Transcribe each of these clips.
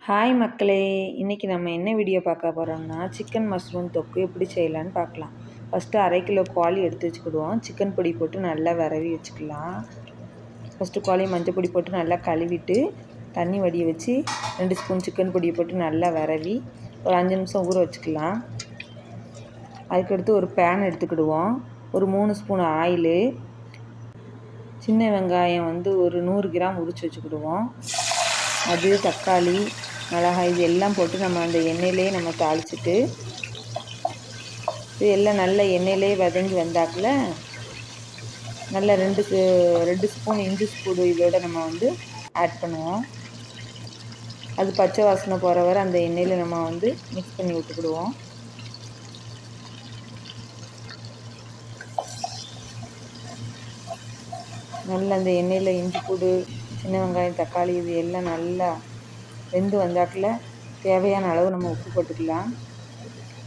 Hi மக்களே, இன்றைக்கி நம்ம என்ன வீடியோ பார்க்க போகிறோம்னா சிக்கன் மஷ்ரூம் தொக்கு எப்படி செய்யலான்னு பார்க்கலாம். ஃபஸ்ட்டு 1/2 கிலோ கோழி எடுத்து வச்சுக்கிடுவோம். சிக்கன் பொடி போட்டு நல்லா விரவி வச்சுக்கலாம். ஃபஸ்ட்டு கோழி மஞ்சள் பொடி போட்டு நல்லா கழுவிட்டு தண்ணி வடிய வச்சு 2 ஸ்பூன் சிக்கன் பொடியை போட்டு நல்லா விரவி ஒரு 5 நிமிஷம் ஊற வச்சுக்கலாம். அதுக்கடுத்து ஒரு பேன் எடுத்துக்கிடுவோம். ஒரு 3 ஸ்பூன் ஆயிலு, சின்ன வெங்காயம் ஒரு 100 கிராம் உரித்து வச்சுக்கிடுவோம். அது தக்காளி, மிளகாய் இது எல்லாம் போட்டு நம்ம அந்த எண்ணெயிலே நம்ம தாளிச்சிட்டு இது எல்லாம் நல்ல எண்ணெயிலே வதங்கி வந்தாக்கில் நல்ல 2 ஸ்பூன் இஞ்சி பூண்டு இதோட நம்ம ஆட் பண்ணுவோம். அது பச்சை வாசனை போகிற வரை அந்த எண்ணெயில் நம்ம மிக்ஸ் பண்ணி விட்டுக்கிடுவோம். நல்ல அந்த எண்ணெயில் இஞ்சி பூண்டு, சின்ன வெங்காயம், தக்காளி இது எல்லாம் நல்லா வெந்து வந்தாக்கில் தேவையான அளவு நம்ம உப்பு போட்டுக்கலாம்.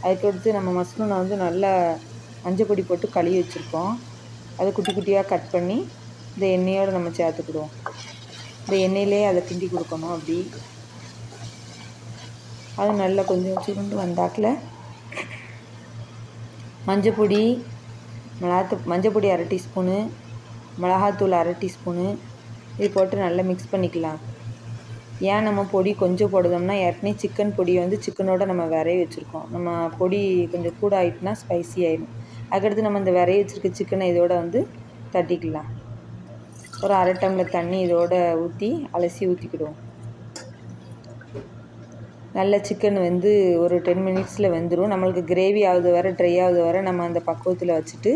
அதுக்கடுத்து நம்ம மஷ்ரூமை நல்லா மஞ்சள் பொடி போட்டு கழுவி வச்சுருக்கோம். அதை குட்டி குட்டியாக கட் பண்ணி இந்த எண்ணெயோடு நம்ம சேர்த்துக்கிடுவோம். இந்த எண்ணெயிலே அதை கிண்டி கொடுக்கணும். அப்படி அது நல்லா கொஞ்சம் சுருண்டு வந்தாக்கில் மஞ்சள் பொடி 1/2 டீஸ்பூனு, மிளகாத்தூள் 1/2 டீஸ்பூனு இது போட்டு நல்லா மிக்ஸ் பண்ணிக்கலாம். ஏன் நம்ம பொடி கொஞ்சம் போடுதோம்னா ஏற்கனவே சிக்கன் பொடி சிக்கனோட நம்ம விரைய வச்சுருக்கோம். நம்ம பொடி கொஞ்சம் கூட ஆகிட்டுனா ஸ்பைசி ஆகிடும். அதுக்கடுத்து நம்ம இந்த விரைய வச்சுருக்க சிக்கனை இதோட தட்டிக்கலாம். ஒரு 1/2 டம்ளர் தண்ணி இதோட ஊற்றி அலசி ஊற்றிக்கிடுவோம். நல்ல சிக்கன் ஒரு 10 மினிட்ஸில் வெந்துடும். நம்மளுக்கு கிரேவி ஆகுது வரை ட்ரை ஆகுது வரை நம்ம அந்த பக்குவத்தில் வச்சுட்டு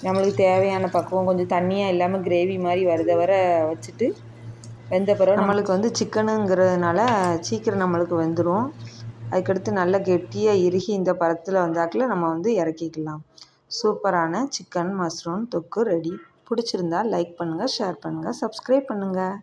நம்மளுக்கு தேவையான பக்குவம் கொஞ்சம் தண்ணியாக இல்லாமல் கிரேவி மாதிரி வருத வரை வச்சுட்டு வெந்த பிறகு நம்மளுக்கு சிக்கனுங்கிறதுனால சீக்கிரம் நம்மளுக்கு வெந்துடும். அதுக்கடுத்து நல்லா கெட்டியாக இறுகி இந்த பதத்தில் வந்தாக்கில் நம்ம இறக்கிக்கலாம். சூப்பரான சிக்கன் மஷ்ரூம் தொக்கு ரெடி. பிடிச்சிருந்தா லைக் பண்ணுங்கள், ஷேர் பண்ணுங்கள், சப்ஸ்கிரைப் பண்ணுங்கள்.